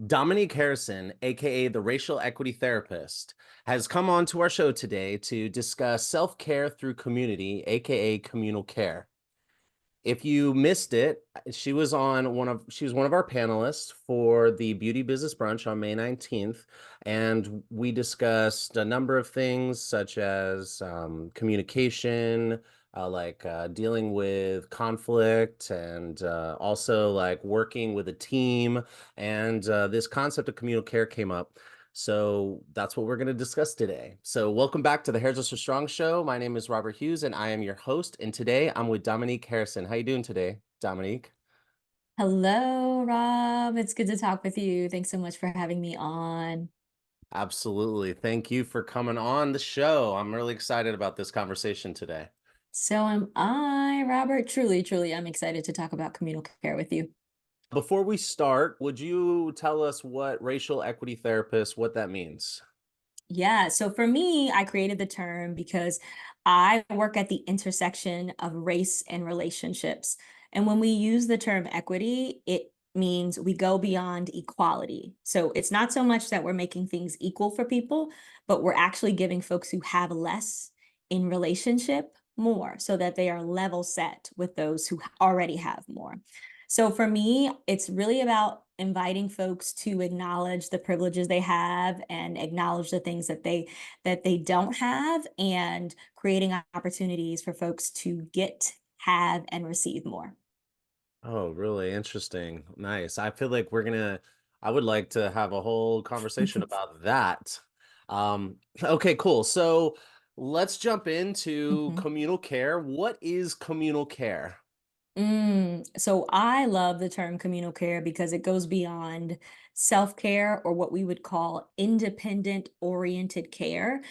Dominique Harrison, aka the Racial Equity Therapist, has come on to our show today to discuss self-care through community, aka communal care. If you missed it, she was one of our panelists for the Beauty Business Brunch on May 19th, and we discussed a number of things such as communication, dealing with conflict, and also like working with a team. And this concept of communal care came up. So that's what we're going to discuss today. So welcome back to the Hairdresser Strong Show. My name is Robert Hughes and I am your host. And today I'm with Dominique Harrison. How you doing today, Dominique? Hello, Rob. It's good to talk with you. Thanks so much for having me on. Absolutely. Thank you for coming on the show. I'm really excited about this conversation today. So am I, Robert. Truly, truly, I'm excited to talk about communal care with you. Before we start, would you tell us what racial equity therapist, what that means? Yeah, so for me, I created the term because I work at the intersection of race and relationships. And when we use the term equity, it means we go beyond equality. So it's not so much that we're making things equal for people, but we're actually giving folks who have less in relationship more so that they are level set with those who already have more. So for me, it's really about inviting folks to acknowledge the privileges they have and acknowledge the things that they don't have and creating opportunities for folks to get, have, and receive more. Oh, really interesting. Nice. I feel like I would like to have a whole conversation about that. Okay, cool. So let's jump into Mhm. communal care. What is communal care? So I love the term communal care because it goes beyond self-care or what we would call independent oriented care.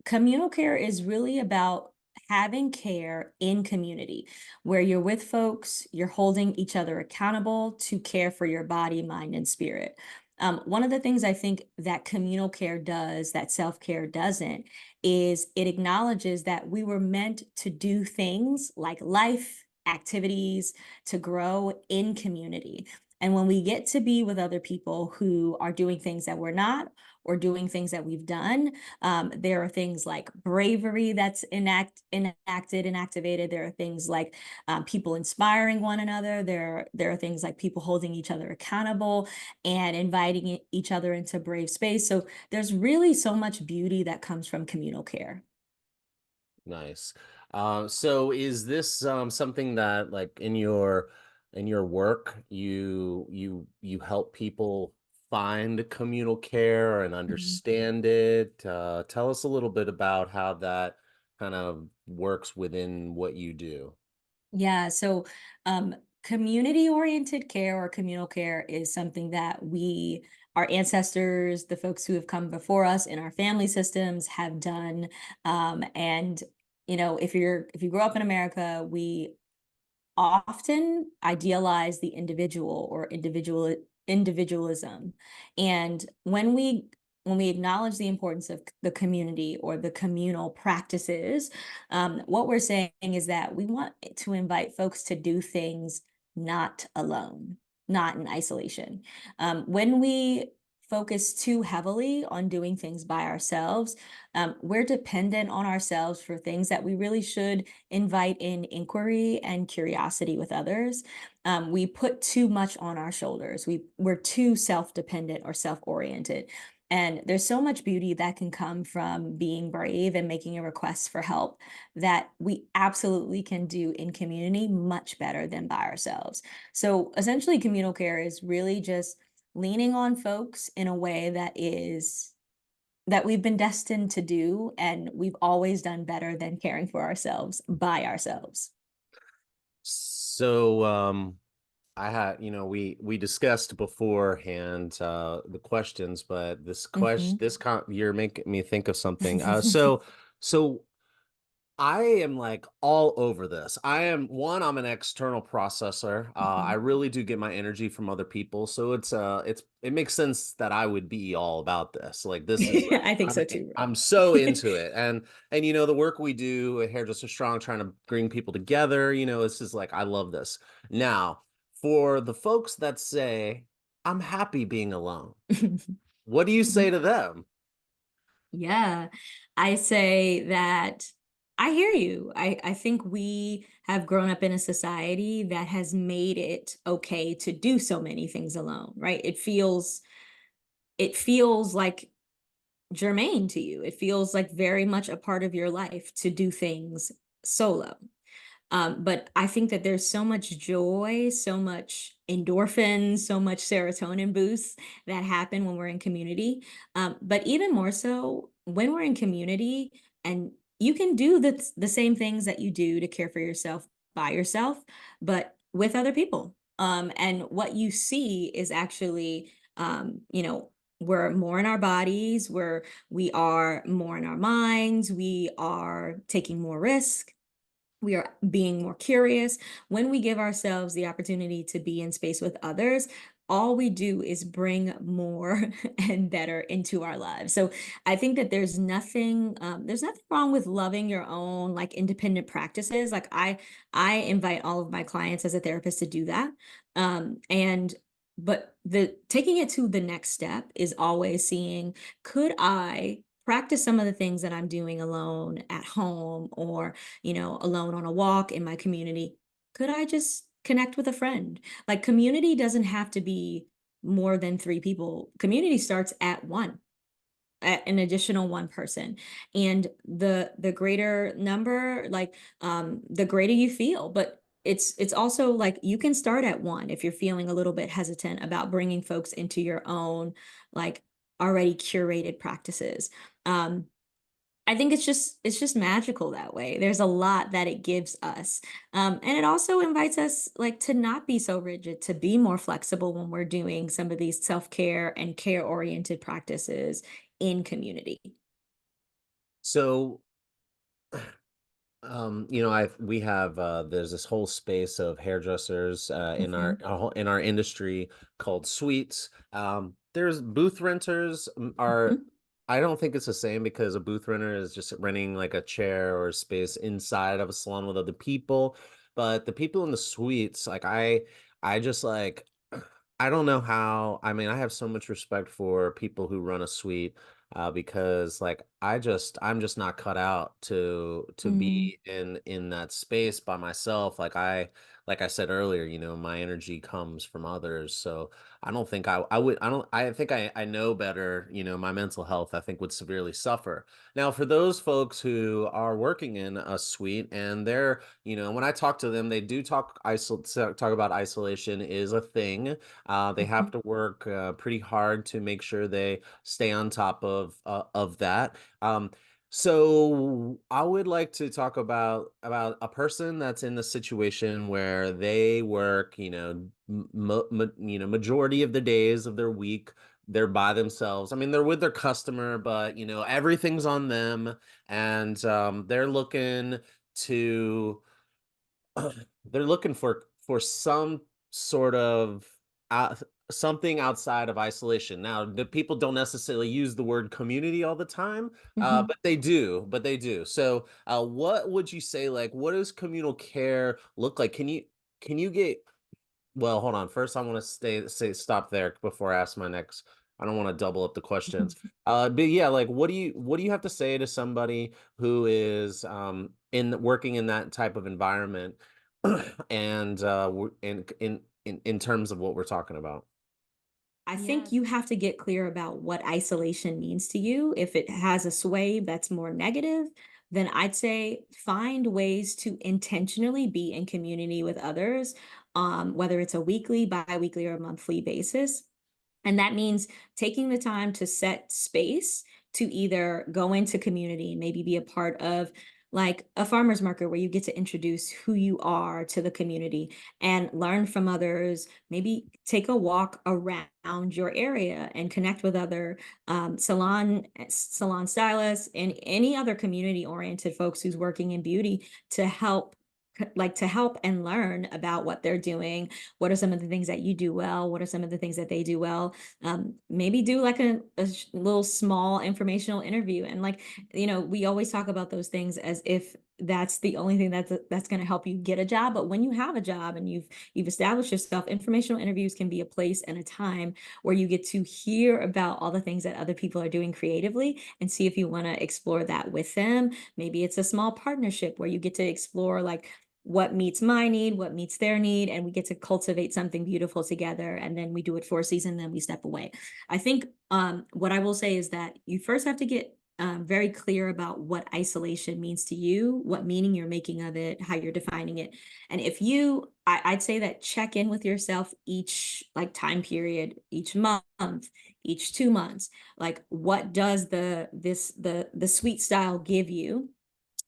Communal care is really about having care in community where you're with folks, you're holding each other accountable to care for your body, mind, and spirit. One of the things I think that communal care does that self-care doesn't is it acknowledges that we were meant to do things like life activities to grow in community. And when we get to be with other people who are doing things that we're not, or doing things that we've done, there are things like bravery that's enacted and activated. There are things like people inspiring one another. There are things like people holding each other accountable and inviting each other into brave space. So there's really so much beauty that comes from communal care. Nice. So is this something that like in your work you help people find communal care and Mhm. understand it? Tell us a little bit about how that kind of works within what you do. Yeah, so community oriented care or communal care is something that our ancestors, the folks who have come before us in our family systems have done. And if you grow up in America, we often idealize the individual or individualism. And when we acknowledge the importance of the community or the communal practices, what we're saying is that we want to invite folks to do things not alone, not in isolation. When we focus too heavily on doing things by ourselves, we're dependent on ourselves for things that we really should invite in inquiry and curiosity with others. We put too much on our shoulders. We're too self-dependent or self-oriented. And there's so much beauty that can come from being brave and making a request for help that we absolutely can do in community much better than by ourselves. So essentially, communal care is really just leaning on folks in a way that we've been destined to do, and we've always done better than caring for ourselves by ourselves. So I had, we discussed beforehand the questions, but Mhm. you're making me think of something. So I am like all over this. I'm an external processor. I Mhm. really do get my energy from other people. So it makes sense that I would be all about this. Like this is I think I'm so too, I'm Rob. so into it. And the work we do at Hairdresser Strong trying to bring people together, this is like I love this. Now, for the folks that say I'm happy being alone. What do you say to them? Yeah, I say that I hear you. I think we have grown up in a society that has made it okay to do so many things alone, right? It feels like germane to you. It feels like very much a part of your life to do things solo. But I think that there's so much joy, so much endorphins, so much serotonin boosts that happen when we're in community. But even more so when we're in community, and you can do the same things that you do to care for yourself by yourself, but with other people. And what you see is actually, we're more in our bodies, we are more in our minds, we are taking more risk, we are being more curious. When we give ourselves the opportunity to be in space with others, all we do is bring more and better into our lives. So I think that there's nothing wrong with loving your own like independent practices. Like I invite all of my clients as a therapist to do that. And but the taking it to the next step is always seeing, could I practice some of the things that I'm doing alone at home, or alone on a walk in my community? Could I just connect with a friend? Like, community doesn't have to be more than three people. Community starts at one, at an additional one person. And the greater number, like, the greater you feel. But it's also like you can start at one if you're feeling a little bit hesitant about bringing folks into your own, like, already curated practices. Um, I think it's just magical that way. There's a lot that it gives us. And it also invites us like to not be so rigid, to be more flexible when we're doing some of these self-care and care-oriented practices in community. So, I we have there's this whole space of hairdressers in Hmm. in our industry called suites. There's booth renters are Hmm. I don't think it's the same because a booth renter is just renting like a chair or a space inside of a salon with other people. But the people in the suites, like I just like I don't know how. I mean, I have so much respect for people who run a suite because like I'm just not cut out to Mm. be in that space by myself. Like I said earlier, my energy comes from others. So I don't think I would I don't I think I know better, my mental health I think would severely suffer. Now for those folks who are working in a suite and they're, when I talk to them, they do talk about isolation is a thing. They have Mhm. to work pretty hard to make sure they stay on top of that. So I would like to talk about a person that's in the situation where they work, majority of the days of their week, they're by themselves. I mean, they're with their customer, but everything's on them, and they're looking to they're looking for some sort of out, something outside of isolation. Now, the people don't necessarily use the word community all the time, Mhm. but they do. But they do. So, what would you say? Like, what does communal care look like? Can you get well, hold on. First, I want to stop there before I ask my next. I don't want to double up the questions. But yeah, like what do you have to say to somebody who is in working in that type of environment and in terms of what we're talking about? I think you have to get clear about what isolation means to you. If it has a sway that's more negative, then I'd say find ways to intentionally be in community with others, whether it's a weekly, bi-weekly, or monthly basis. And that means taking the time to set space to either go into community and maybe be a part of like a farmer's market where you get to introduce who you are to the community and learn from others, maybe take a walk around your area and connect with other salon stylists and any other community oriented folks who's working in beauty to help, to help and learn about what they're doing. What are some of the things that you do well? What are some of the things that they do well? Maybe do like a little small informational interview. And like, we always talk about those things as if that's the only thing that's going to help you get a job. But when you have a job and you've established yourself, informational interviews can be a place and a time where you get to hear about all the things that other people are doing creatively and see if you want to explore that with them. Maybe it's a small partnership where you get to explore like what meets my need, what meets their need, and we get to cultivate something beautiful together. And then we do it for a season, then we step away. I think what I will say is that you first have to get very clear about what isolation means to you, what meaning you're making of it, how you're defining it. And if you, I'd say that check in with yourself each like time period, each month, each 2 months. Like, what does the sweet style give you?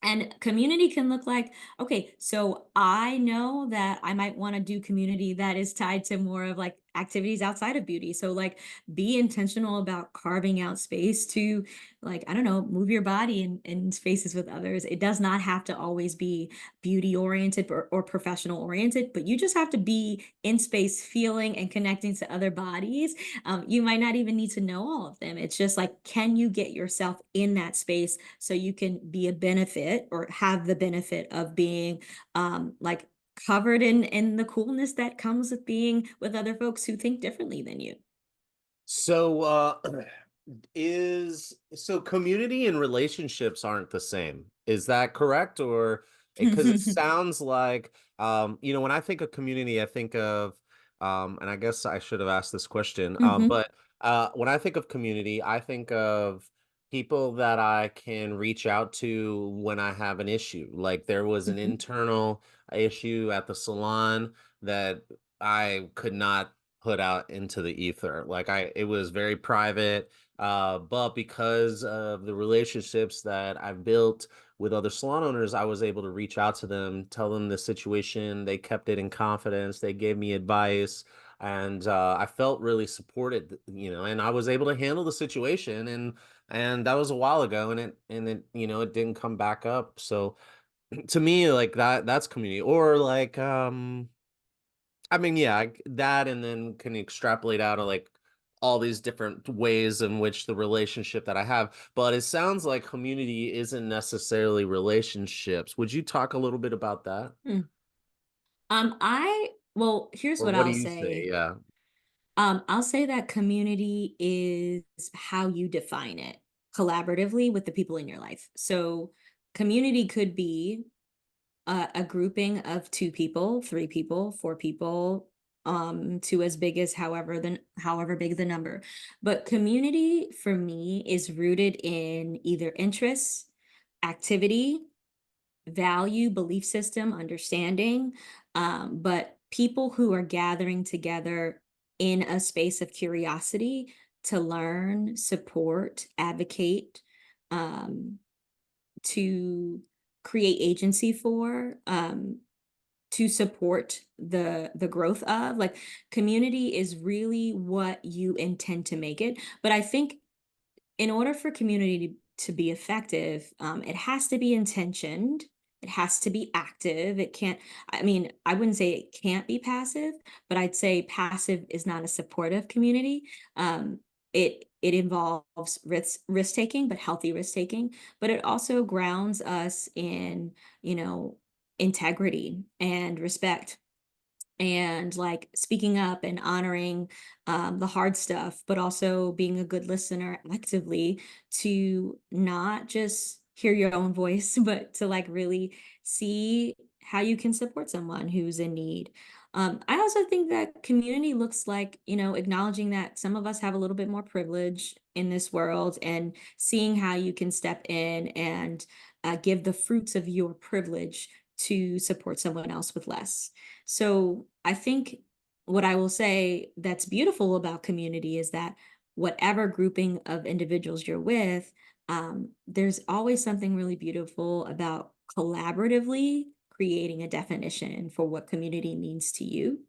And community can look like, okay, so I know that I might want to do community that is tied to more of like activities outside of beauty. So like be intentional about carving out space to like, I don't know, move your body in spaces with others. It does not have to always be beauty oriented or professional oriented, but you just have to be in space feeling and connecting to other bodies. You might not even need to know all of them. It's just like, can you get yourself in that space so you can be a benefit or have the benefit of being like covered in the coolness that comes with being with other folks who think differently than you. So is so community and relationships aren't the same. Is that correct? Or because it sounds like when I think of community, I think of and I guess I should have asked this question. Hmm. But when I think of community, I think of people that I can reach out to when I have an issue. Like there was an Hmm. internal issue at the salon that I could not put out into the ether. Like it was very private. But because of the relationships that I've built with other salon owners, I was able to reach out to them, tell them the situation. They kept it in confidence. They gave me advice, and I felt really supported. And I was able to handle the situation. And that was a while ago, and it it didn't come back up. So to me, like that's community, or like I mean, yeah, that, and then can extrapolate out of like all these different ways in which the relationship that I have. But it sounds like community isn't necessarily relationships. Would you talk a little bit about that? Well, here's Or what what do I'll you say? say. Yeah. I'll say that community is how you define it collaboratively with the people in your life. So community could be a grouping of two people, three people, four people, to as big as however big the number. But community for me is rooted in either interests, activity, value, belief system, understanding, but people who are gathering together in a space of curiosity to learn, support, advocate, um, to create agency for, to support the growth of. Like community is really what you intend to make it. But I think in order for community to be effective, it has to be intentioned. It has to be active. It can't, I mean, I wouldn't say it can't be passive, but I'd say passive is not a supportive community. It involves risk taking, but healthy risk taking. But it also grounds us in, you know, integrity and respect and like speaking up and honoring the hard stuff, but also being a good listener actively to not just hear your own voice, but to like really see how you can support someone who's in need. I also think that community looks like, acknowledging that some of us have a little bit more privilege in this world and seeing how you can step in and give the fruits of your privilege to support someone else with less. So I think what I will say that's beautiful about community is that whatever grouping of individuals you're with, there's always something really beautiful about collaboratively creating a definition for what community means to you.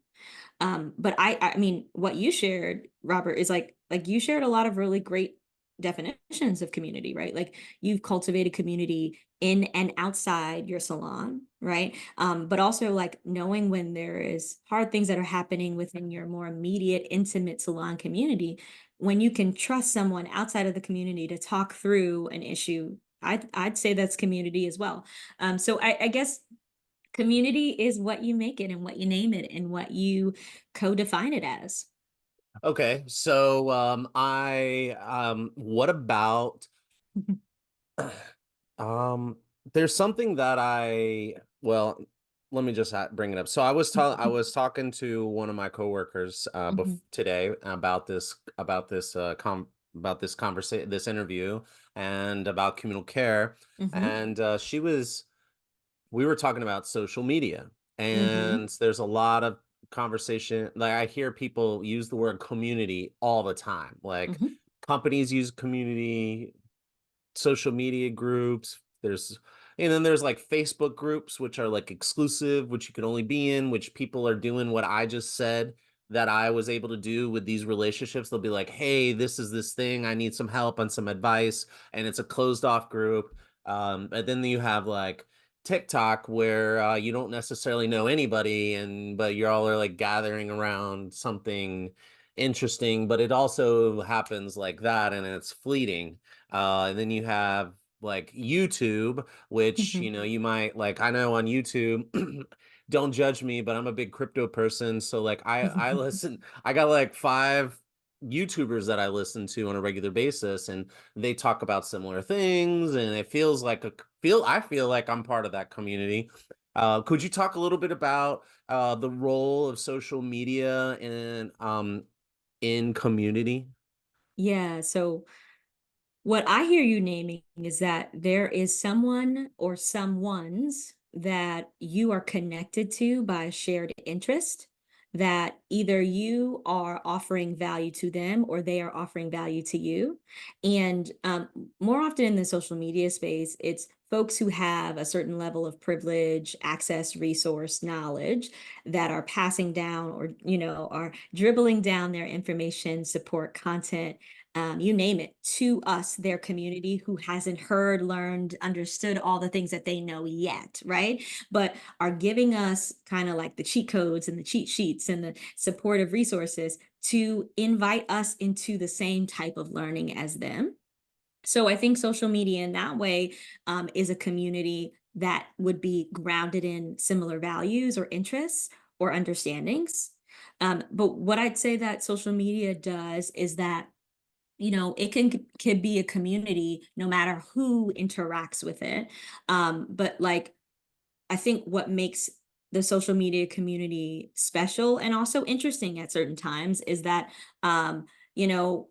But I mean, what you shared, Robert, is like you shared a lot of really great definitions of community, right? Like you've cultivated community in and outside your salon, right? But also like knowing when there is hard things that are happening within your more immediate, intimate salon community, when you can trust someone outside of the community to talk through an issue I'd say that's community as well. So I guess community is what you make it and what you name it and what you co-define it as. Okay, so what about um there's something that let me just bring it up. So I was talking to one of my coworkers Mhm, today about this conversation, this interview, and about communal care, mhm, and we were talking about social media, mhm, and there's a lot of conversation. Like, I hear people use the word community all the time. Like, mhm, companies use community, social media groups. And then there's like Facebook groups, which are like exclusive, which you can only be in, which people are doing what I just said that I was able to do with these relationships. They'll be like, hey, this is this thing. I need some help and some advice. And it's a closed off group. But then you have like TikTok, where you don't necessarily know anybody, but you all are like gathering around something interesting, but it also happens like that and it's fleeting. And then you have like YouTube, which, mhm. you might like, I know on YouTube, don't judge me, but I'm a big crypto person. So like I got like five YouTubers that I listen to on a regular basis, and they talk about similar things, and it feels like I feel like I'm part of that community. Could you talk a little bit about the role of social media in community? Yeah, so what I hear you naming is that there is someone or someones that you are connected to by a shared interest, that either you are offering value to them or they are offering value to you. And more often in the social media space, it's folks who have a certain level of privilege, access, resource, knowledge that are passing down or, are dribbling down their information, support, content, you name it, to us, their community who hasn't heard, learned, understood all the things that they know yet, right? But are giving us kind of like the cheat codes and the cheat sheets and the supportive resources to invite us into the same type of learning as them. So I think social media in that way is a community that would be grounded in similar values or interests or understandings. But what I'd say that social media does is that it can be a community no matter who interacts with it. But like I think what makes the social media community special and also interesting at certain times is that you know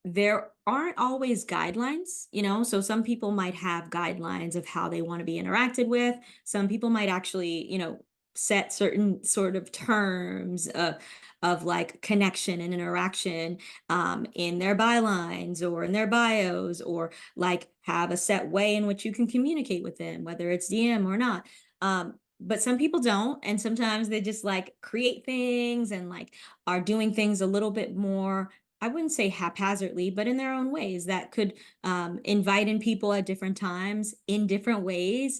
there aren't always guidelines, so some people might have guidelines of how they want to be interacted with. Some people might actually, set certain sort of terms of like connection and interaction in their bylines or in their bios, or like have a set way in which you can communicate with them, whether it's DM or not. But some people don't, and sometimes they just like create things and like are doing things a little bit more, I wouldn't say haphazardly, but in their own ways that could invite in people at different times in different ways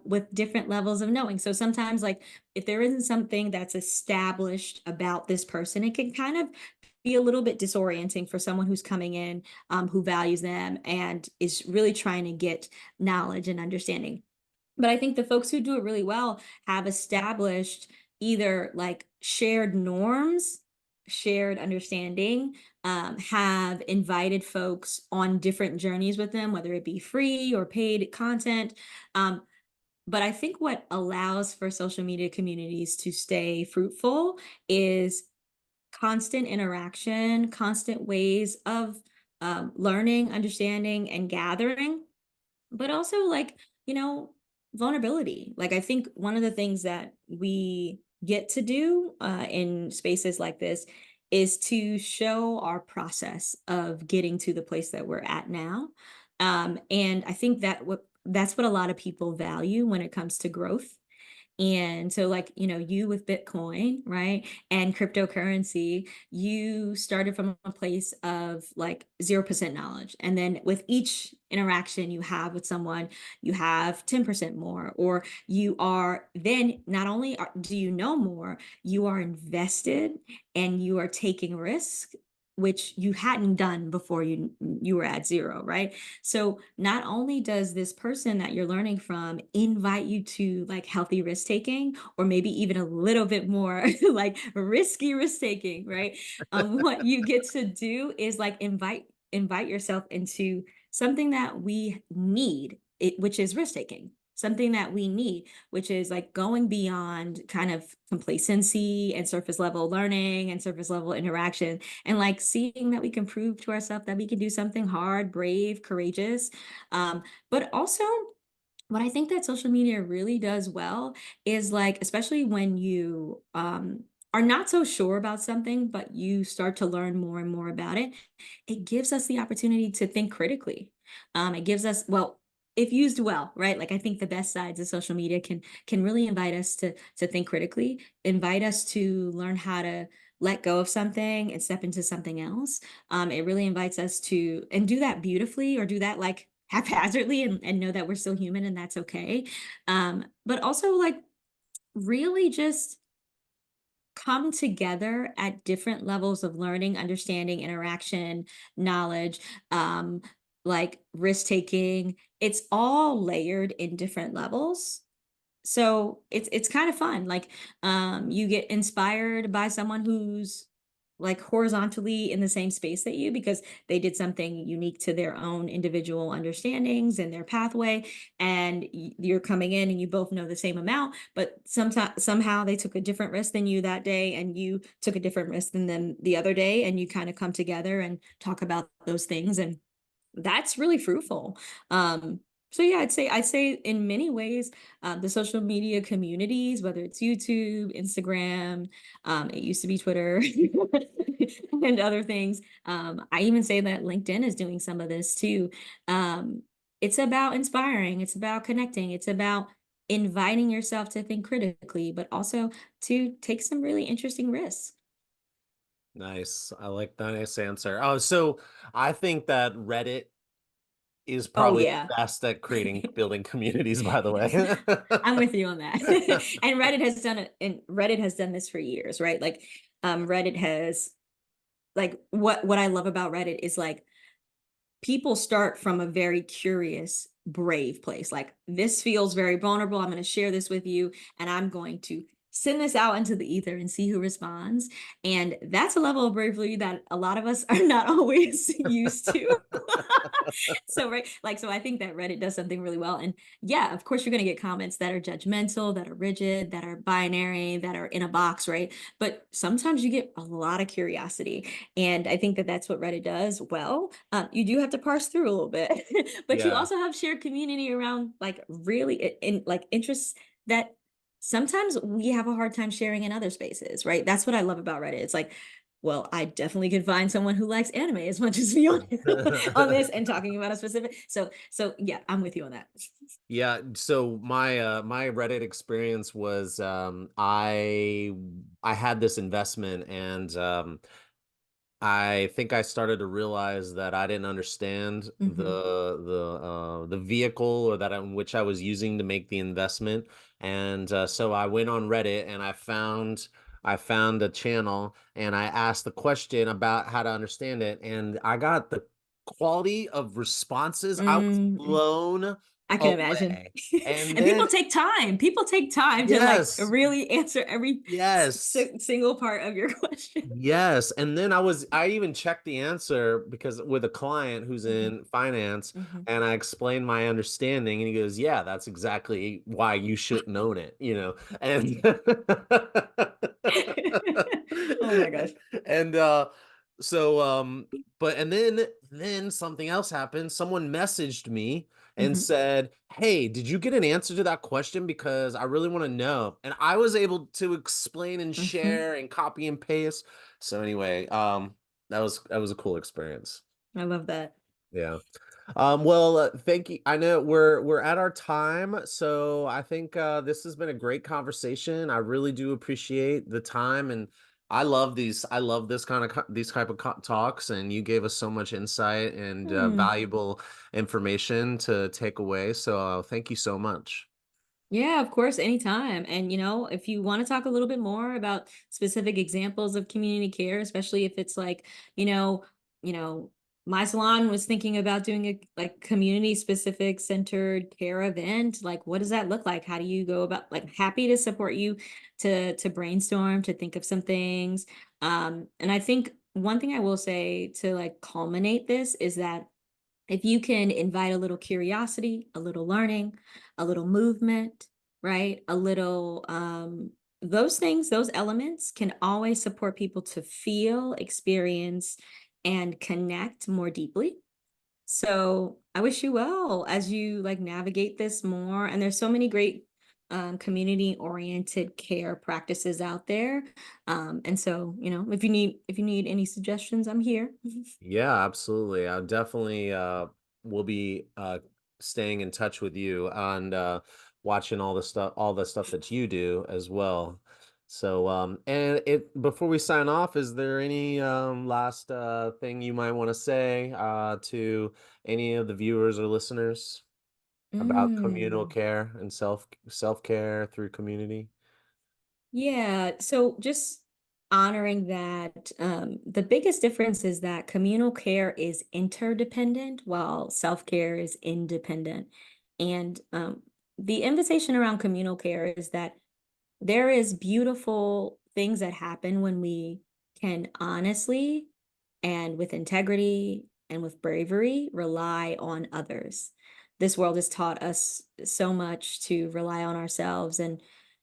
with different levels of knowing. So sometimes, like, if there isn't something that's established about this person, it can kind of be a little bit disorienting for someone who's coming in, who values them and is really trying to get knowledge and understanding. But I think the folks who do it really well have established either like shared norms, shared understanding, have invited folks on different journeys with them, whether it be free or paid content. Um, but I think what allows for social media communities to stay fruitful is constant interaction, constant ways of learning, understanding, and gathering, but also like, you know, vulnerability. Like I think one of the things that we get to do in spaces like this is to show our process of getting to the place that we're at now. And I think that's what a lot of people value when it comes to growth. And so, like, you with Bitcoin, right? And cryptocurrency, you started from a place of like 0% knowledge. And then with each interaction you have with someone, you have 10% more, or you are then not only do you know more, you are invested and you are taking risk. which you hadn't done before you were at zero, right? So not only does this person that you're learning from invite you to like healthy risk taking, or maybe even a little bit more like risky risk taking, right? What you get to do is like invite yourself into something that we need, which is risk taking. Something that we need, which is like going beyond kind of complacency and surface level learning and surface level interaction, and like seeing that we can prove to ourselves that we can do something hard, brave, courageous. But also, what I think that social media really does well is like, especially when you are not so sure about something, but you start to learn more and more about it, it gives us the opportunity to think critically. It gives us, well, if used well, right? Like I think the best sides of social media can really invite us to think critically, invite us to learn how to let go of something and step into something else. It really invites us to and do that beautifully, or do that like haphazardly, and know that we're still human and that's okay. But also like really just come together at different levels of learning, understanding, interaction, knowledge, um, like risk taking. It's all layered in different levels. So it's kind of fun. Like you get inspired by someone who's like horizontally in the same space that you, because they did something unique to their own individual understandings and their pathway, and you're coming in and you both know the same amount, but sometimes somehow they took a different risk than you that day, and you took a different risk than them the other day, and you kind of come together and talk about those things, and that's really fruitful. So yeah, I'd say in many ways, the social media communities, whether it's YouTube, Instagram, it used to be Twitter, and other things. I even say that LinkedIn is doing some of this too. Um, it's about inspiring, it's about connecting, it's about inviting yourself to think critically, but also to take some really interesting risks. Nice. I like that nice answer. Oh, so I think that Reddit is Oh probably yeah. the best at building communities, by the Yes, I'm way. with you on that. And Reddit has done it, and Reddit has done this for years, right? Like, Reddit has like what I love about Reddit is like people start from a very curious, brave place. Like, this feels very vulnerable. I'm going to share this with you, and I'm going to send this out into the ether and see who responds. And that's a level of bravery that a lot of us are not always used to. So, right, like, so I think that Reddit does something really well. And yeah, of course, you're going to get comments that are judgmental, that are rigid, that are binary, that are in a box, right? But sometimes you get a lot of curiosity. And I think that that's what Reddit does well. You do have to parse through a little bit, but you Yeah. also have shared community around like really in like interests that sometimes we have a hard time sharing in other spaces, right? That's what I love about Reddit. It's like, well, I definitely could find someone who likes anime as much as me on this and talking about a specific. So yeah, I'm with you on that. Yeah, so my Reddit experience was I had this investment, and I think I started to realize that I didn't understand Hmm. the vehicle, or that in which I was using to make the investment. And so I went on Reddit, and I found a channel, and I asked the question about how to understand it, and I got the quality of responses. I was Mm, blown I can imagine. away. And And people then take time. People take time to like yes, really answer every yes. single part of your question. Yes, and then I even checked the answer, because with a client who's Hmm. in finance, Hmm. and I explained my understanding, and he goes, "Yeah, that's exactly why you shouldn't own it," And Oh my gosh. and so but and then something else happened. Someone messaged me and Hmm. said, "Hey, did you get an answer to that question? Because I really want to know." And I was able to explain and Hmm. share and copy and paste. So anyway, that was a cool experience. I love that. Yeah. Well, thank you. I know we're at our time, so I think this has been a great conversation. I really do appreciate the time, and I love these. I love these type of talks, and you gave us so much insight and Hmm. valuable information to take away. So thank you so much. Yeah, of course, anytime. And if you want to talk a little bit more about specific examples of community care, especially if it's like, you know, you know, my salon was thinking about doing a like community specific centered care event. Like, what does that look like? How do you go about, like, happy to support you to brainstorm, to think of some things. And I think one thing I will say to like culminate this is that if you can invite a little curiosity, a little learning, a little movement, right? A little, those things, those elements can always support people to feel, experience, and connect more deeply. So I wish you well as you like navigate this more. And there's so many great community oriented care practices out there. And so, if you need any suggestions, I'm here. Yeah, absolutely. I definitely will be staying in touch with you and watching all the stuff that you do as well. So and it before we sign off, is there any last thing you might want to say to any of the viewers or listeners about communal Mm. care and self-care through community? Yeah, so just honoring that the biggest difference is that communal care is interdependent while self-care is independent. And the invitation around communal care is that there is beautiful things that happen when we can honestly and with integrity and with bravery rely on others. This world has taught us so much to rely on ourselves, and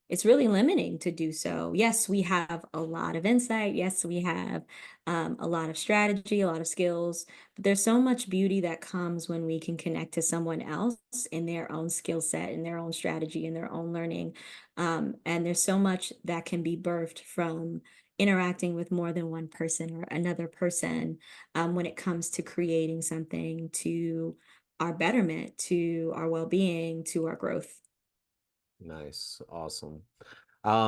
it's really limiting to do so. Yes, we have a lot of insight. Yes, we have a lot of strategy, a lot of skills, but there's so much beauty that comes when we can connect to someone else in their own skill set, in their own strategy, in their own learning. And there's so much that can be birthed from interacting with more than one person or another person when it comes to creating something to our betterment, to our well-being, to our growth. Nice, awesome. I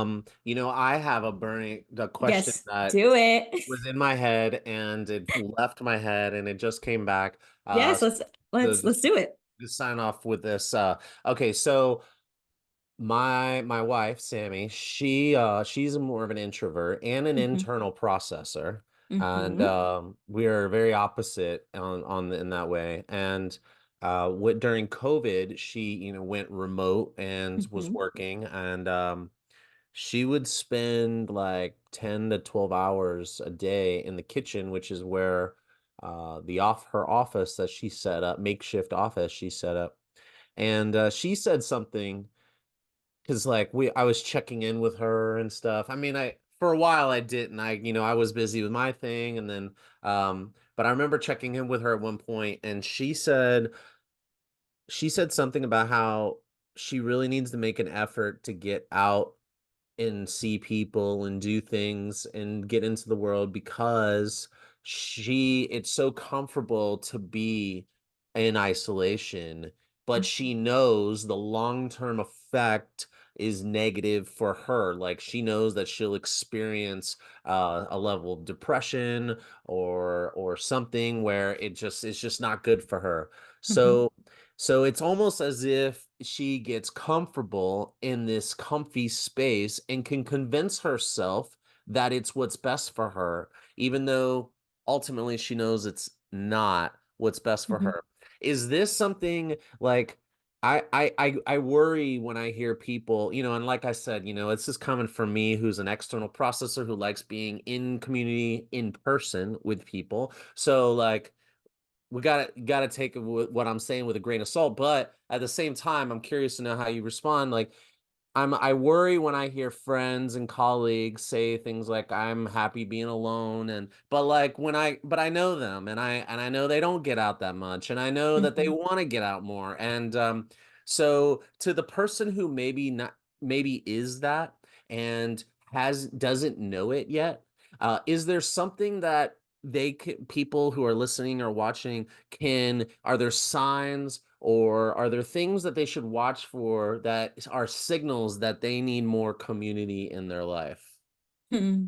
have the question Yes, that do it. was in my head and it left my head and it just came back. Yes, So let's just do it. to sign off with this. Okay, so my wife, Sammy, she's more of an introvert and an Hmm. internal processor. And Hmm. we are very opposite in that way. And during COVID, she, went remote and was Hmm. working and she would spend like 10 to 12 hours a day in the kitchen, which is where her office that she set up, makeshift office she set up. And she said something because like I was checking in with her and stuff. I mean, I for a while I didn't. I was busy with my thing and then but I remember checking in with her at one point and she said something about how she really needs to make an effort to get out and see people and do things and get into the world because it's so comfortable to be in isolation, but she knows the long-term effect is negative for her. Like she knows that she'll experience a level of depression or something where it's just not good for her. Hmm. So it's almost as if she gets comfortable in this comfy space and can convince herself that it's what's best for her, even though ultimately she knows it's not what's best for Hmm. her. Is this something like I worry when I hear people, and like I said, it's just coming from me who's an external processor who likes being in community in person with people. So like we gotta take what I'm saying with a grain of salt, but at the same time, I'm curious to know how you respond. Like, I worry when I hear friends and colleagues say things like I'm happy being alone but like but I know them and I know they don't get out that much and I know that they Hmm. want to get out more and so to the person who maybe is that and has doesn't know it yet, is there something that people who are listening or watching are there signs or are there things that they should watch for that are signals that they need more community in their life? Hmm.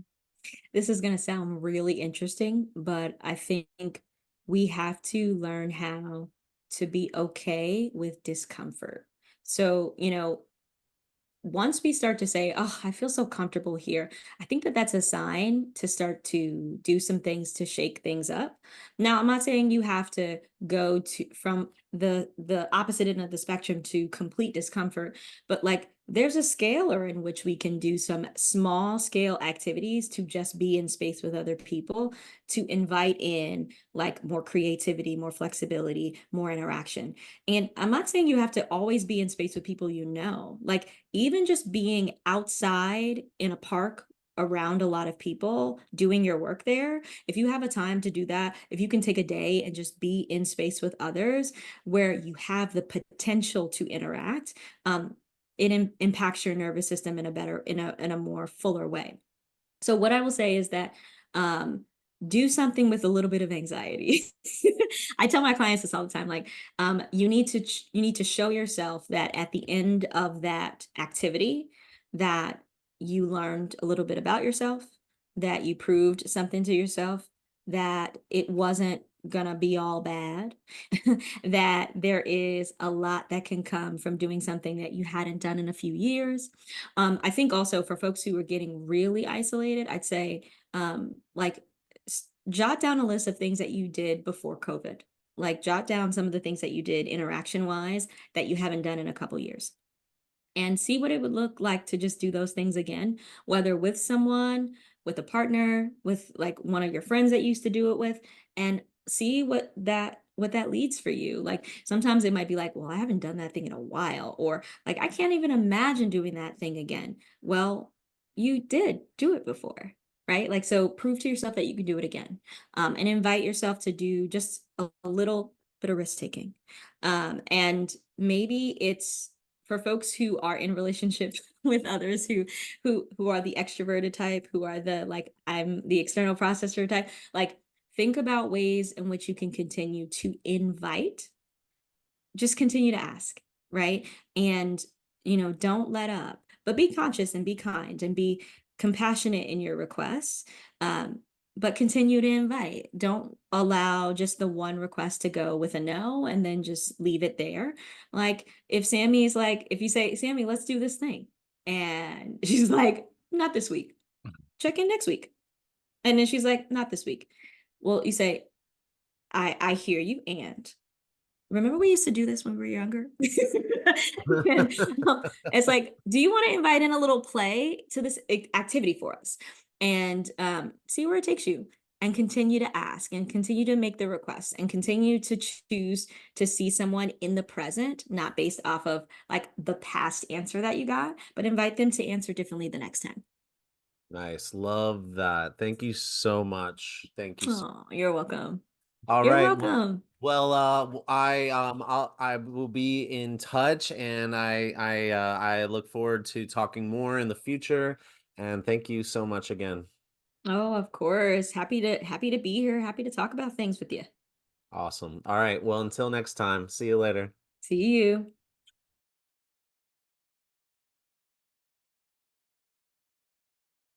This is going to sound really interesting, but I think we have to learn how to be okay with discomfort. So, once we start to say, oh, I feel so comfortable here, I think that that's a sign to start to do some things to shake things up. Now, I'm not saying you have to go to from the opposite end of the spectrum to complete discomfort, but like there's a scalar in which we can do some small scale activities to just be in space with other people, to invite in like more creativity, more flexibility, more interaction. And I'm not saying you have to always be in space with people you know. Like even just being outside in a park around a lot of people doing your work there, if you have a time to do that, if you can take a day and just be in space with others where you have the potential to interact, it impacts your nervous system in a better, in a more fuller way. So what I will say is that do something with a little bit of anxiety. I tell my clients this all the time, like you need to show yourself that at the end of that activity that you learned a little bit about yourself, that you proved something to yourself, that it wasn't gonna be all bad, that there is a lot that can come from doing something that you hadn't done in a few years. I think also for folks who are getting really isolated, I'd say like jot down a list of things that you did before COVID. Like jot down some of the things that you did interaction wise that you haven't done in a couple years, and see what it would look like to just do those things again, whether with someone, with a partner, with like one of your friends that you used to do it with, and see what that leads for you. Like sometimes it might be like, well, I haven't done that thing in a while, or like I can't even imagine doing that thing again. Well, you did do it before, right? Like so prove to yourself that you can do it again. And invite yourself to do just a little bit of risk taking. And maybe it's for folks who are in relationships with others who are the extroverted type, who are the like I'm the external processor type, like think about ways in which you can continue to invite, just continue to ask, right? And don't let up, but be conscious and be kind and be compassionate in your requests. But continue to invite. Don't allow just the one request to go with a no and then just leave it there. Like if Sammy's like, if you say, Sammy, let's do this thing. And she's like, not this week. Check in next week. And then she's like, not this week. Well, you say, I hear you. And remember we used to do this when we were younger? And, it's like, do you want to invite in a little play to this activity for us? And see where it takes you, and continue to ask and continue to make the requests and continue to choose to see someone in the present, not based off of like the past answer that you got, but invite them to answer differently the next time. Nice. Love that. Thank you so much. Thank you. Oh, you're welcome. All You're right. welcome. I will be in touch, and I look forward to talking more in the future. And thank you so much again. Oh, of course. Happy to be here. Happy to talk about things with you. Awesome. All right. Well, until next time. See you later. See you.